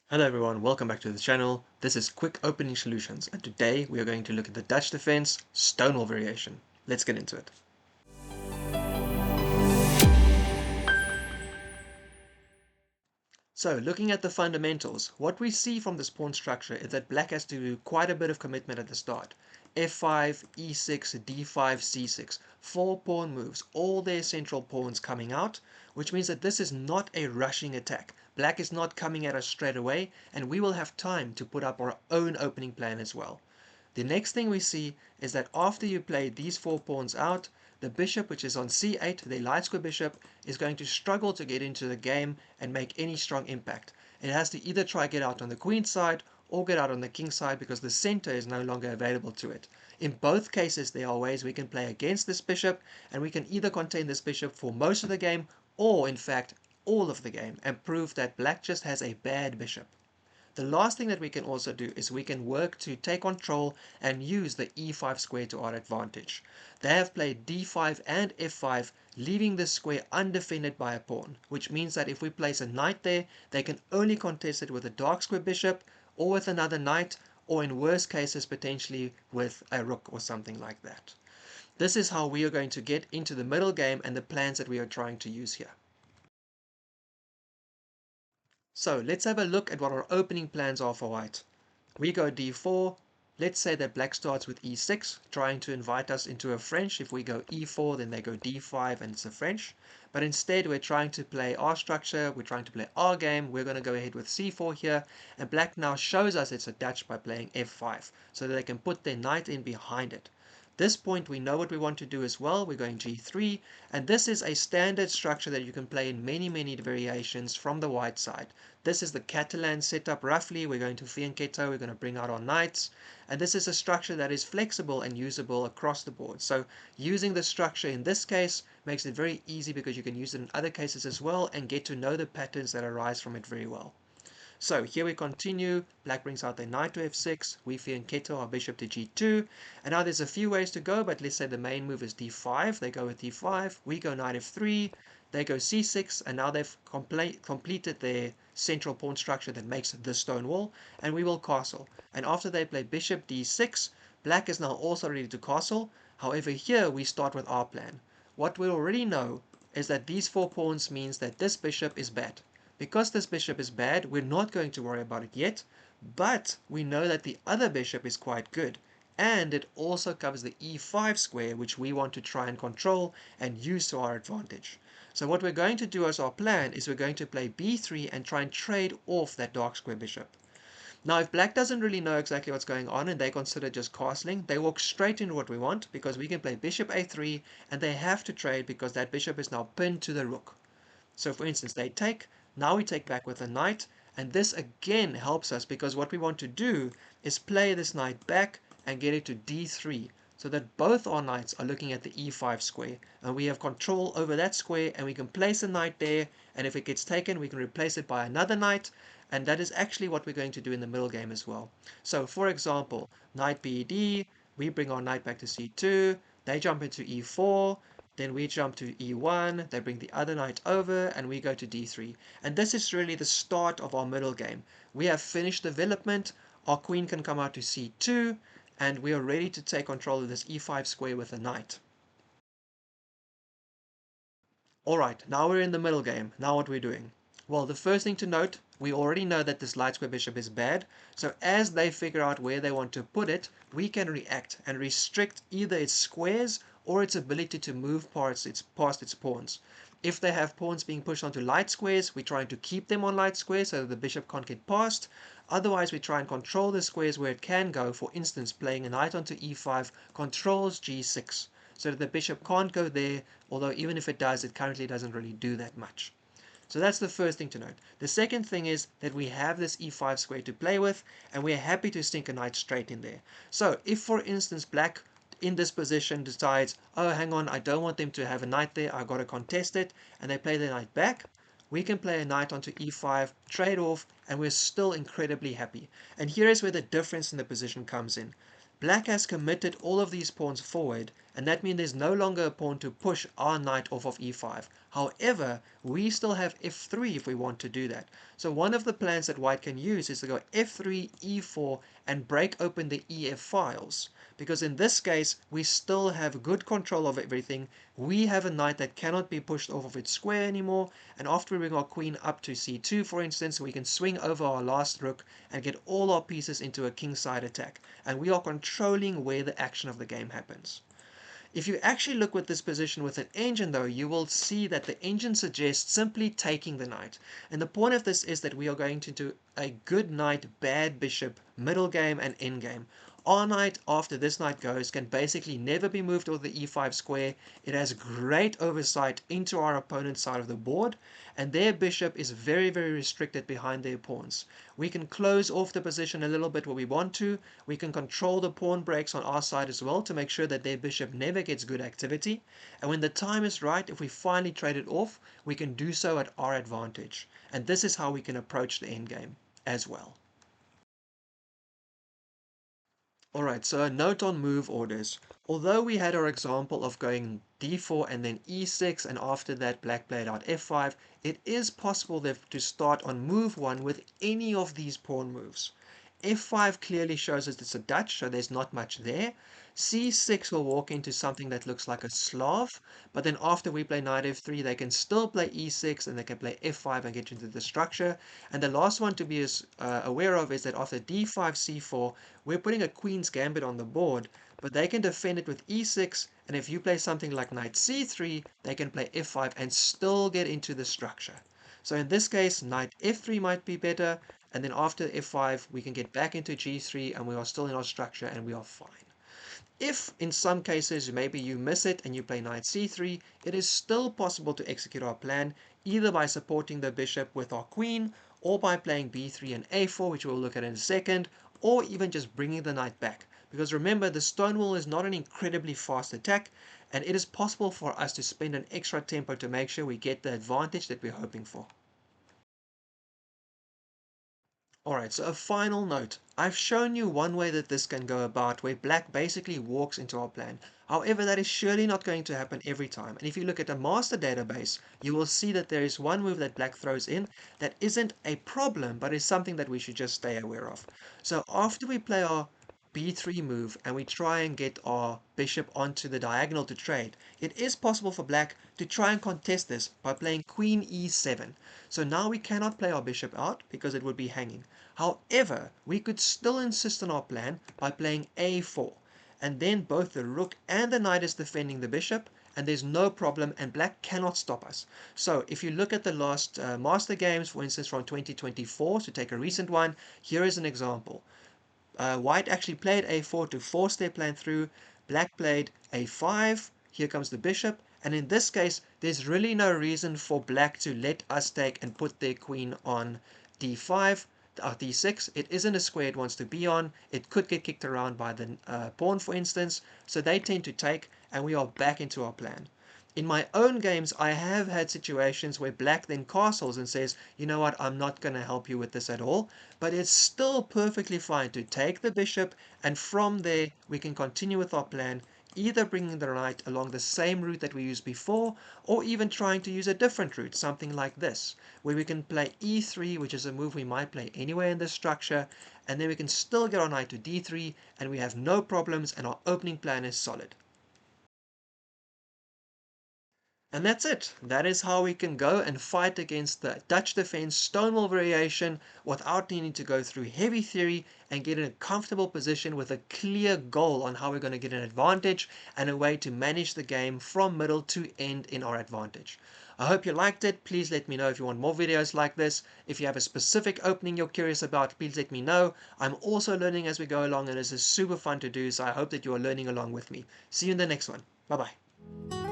Hello everyone, welcome back to the channel. This is Quick Opening Solutions, and today we are going to look at the Dutch defense Stonewall variation. Let's get into it. So, looking at the fundamentals, what we see from this pawn structure is that black has to do quite a bit of commitment at the start. F5, E6, D5, C6. 4 pawn moves, all their central pawns coming out, which means that this is not a rushing attack. Black is not coming at us straight away, and we will have time to put up our own opening plan as well. The next thing we see is that after you play these 4 pawns out, the bishop, which is on c8, the light square bishop, is going to struggle to get into the game and make any strong impact. It has to either try get out on the queen side or get out on the king side because the center is no longer available to it. In both cases, there are ways we can play against this bishop, and we can either contain this bishop for most of the game or, in fact, all of the game and prove that black just has a bad bishop. The last thing that we can also do is we can work to take control and use the e5 square to our advantage. They have played d5 and f5, leaving this square undefended by a pawn, which means that if we place a knight there, they can only contest it with a dark square bishop or with another knight, or in worst cases potentially with a rook or something like that. This is how we are going to get into the middle game and the plans that we are trying to use here. So let's have a look at what our opening plans are for white. We go d4. Let's say that black starts with e6, trying to invite us into a French. If we go e4, then they go d5 and it's a French. But instead, we're trying to play our structure. We're trying to play our game. We're going to go ahead with c4 here. And black now shows us it's a Dutch by playing f5, so that they can put their knight in behind it. This point, we know what we want to do as well. We're going g3, and this is a standard structure that you can play in many variations from the white side. This is the Catalan setup roughly. We're going to fianchetto, we're going to bring out our knights, and this is a structure that is flexible and usable across the board. So using the structure in this case makes it very easy because you can use it in other cases as well and get to know the patterns that arise from it very well. So here we continue. Black brings out their knight to f6. We fianchetto our bishop to g2. And now there's a few ways to go, but let's say the main move is d5. They go with d5. We go knight f3. They go c6. And now they've completed their central pawn structure that makes the Stonewall. And we will castle. And after they play bishop d6, black is now also ready to castle. However, here we start with our plan. What we already know is that these 4 pawns means that this bishop is bad. Because this bishop is bad, we're not going to worry about it yet, but we know that the other bishop is quite good, and it also covers the e5 square, which we want to try and control and use to our advantage. So what we're going to do as our plan is we're going to play b3 and try and trade off that dark square bishop. Now, if black doesn't really know exactly what's going on and they consider just castling, they walk straight into what we want because we can play bishop a3, and they have to trade because that bishop is now pinned to the rook. So for instance, they take, now we take back with a knight, and this again helps us because what we want to do is play this knight back and get it to d3, so that both our knights are looking at the e5 square, and we have control over that square, and we can place a knight there, and if it gets taken, we can replace it by another knight, and that is actually what we're going to do in the middle game as well. So for example, knight bed, we bring our knight back to c2, they jump into e4, then we jump to e1, they bring the other knight over, and we go to d3. And this is really the start of our middle game. We have finished development, our queen can come out to c2, and we are ready to take control of this e5 square with a knight. Alright, now we're in the middle game. Now what we're doing? Well, the first thing to note, we already know that this light square bishop is bad, so as they figure out where they want to put it, we can react and restrict either its squares or its ability to move past its pawns. If they have pawns being pushed onto light squares, we're trying to keep them on light squares so that the bishop can't get past. Otherwise, we try and control the squares where it can go. For instance, playing a knight onto e5 controls g6, so that the bishop can't go there, although even if it does, it currently doesn't really do that much. So that's the first thing to note. The second thing is that we have this e5 square to play with, and we're happy to sink a knight straight in there. So if, for instance, black in this position decides, oh, hang on, I don't want them to have a knight there, I've got to contest it, and they play the knight back, we can play a knight onto e5, trade off, and we're still incredibly happy. And here is where the difference in the position comes in. Black has committed all of these pawns forward, and that means there's no longer a pawn to push our knight off of e5. However, we still have f3 if we want to do that. So one of the plans that white can use is to go f3, e4, and break open the ef files. Because in this case, we still have good control of everything. We have a knight that cannot be pushed off of its square anymore, and after we bring our queen up to c2, for instance, we can swing over our last rook and get all our pieces into a kingside attack, and we are controlling where the action of the game happens. If you actually look with this position with an engine though, you will see that the engine suggests simply taking the knight. And the point of this is that we are going to do a good knight, bad bishop, middle game and end game. Our knight, after this knight goes, can basically never be moved over the e5 square. It has great oversight into our opponent's side of the board, and their bishop is very, very restricted behind their pawns. We can close off the position a little bit where we want to. We can control the pawn breaks on our side as well to make sure that their bishop never gets good activity. And when the time is right, if we finally trade it off, we can do so at our advantage. And this is how we can approach the endgame as well. Alright, so a note on move orders. Although we had our example of going d4 and then e6 and after that black played out f5, it is possible to start on move 1 with any of these pawn moves. f5 clearly shows us it's a Dutch, so there's not much there. c6 will walk into something that looks like a Slav, but then after we play knight f3, they can still play e6 and they can play f5 and get into the structure. And the last one to be aware of is that after d5, c4, we're putting a queen's gambit on the board, but they can defend it with e6, and if you play something like knight c3, they can play f5 and still get into the structure. So in this case, knight f3 might be better, and then after f5 we can get back into g3 and we are still in our structure and we are fine. If in some cases maybe you miss it and you play knight c3, it is still possible to execute our plan either by supporting the bishop with our queen, or by playing b3 and a4, which we'll look at in a second, or even just bringing the knight back. Because remember, the Stonewall is not an incredibly fast attack, and it is possible for us to spend an extra tempo to make sure we get the advantage that we're hoping for. Alright, so a final note. I've shown you one way that this can go about, where black basically walks into our plan. However, that is surely not going to happen every time. And if you look at a master database, you will see that there is one move that black throws in that isn't a problem, but is something that we should just stay aware of. So after we play our b3 move and we try and get our bishop onto the diagonal to trade, it is possible for black to try and contest this by playing queen e7. So now we cannot play our bishop out because it would be hanging. However, we could still insist on our plan by playing a4, and then both the rook and the knight is defending the bishop, and there's no problem, and black cannot stop us. So if you look at the last master games, for instance from 2024, to take a recent one, here is an example. White actually played a4 to force their plan through. Black played a5. Here comes the bishop. And in this case, there's really no reason for black to let us take and put their queen on d5 or d6. It isn't a square it wants to be on. It could get kicked around by the pawn, for instance. So they tend to take, and we are back into our plan. In my own games, I have had situations where black then castles and says, you know what, I'm not going to help you with this at all. But it's still perfectly fine to take the bishop, and from there we can continue with our plan, either bringing the knight along the same route that we used before, or even trying to use a different route, something like this, where we can play e3, which is a move we might play anywhere in the structure, and then we can still get our knight to d3, and we have no problems, and our opening plan is solid. And that's it. That is how we can go and fight against the Dutch defense Stonewall variation without needing to go through heavy theory, and get in a comfortable position with a clear goal on how we're going to get an advantage and a way to manage the game from middle to end in our advantage. I hope you liked it. Please let me know if you want more videos like this. If you have a specific opening you're curious about, please let me know. I'm also learning as we go along, and this is super fun to do, so I hope that you are learning along with me. See you in the next one. Bye bye.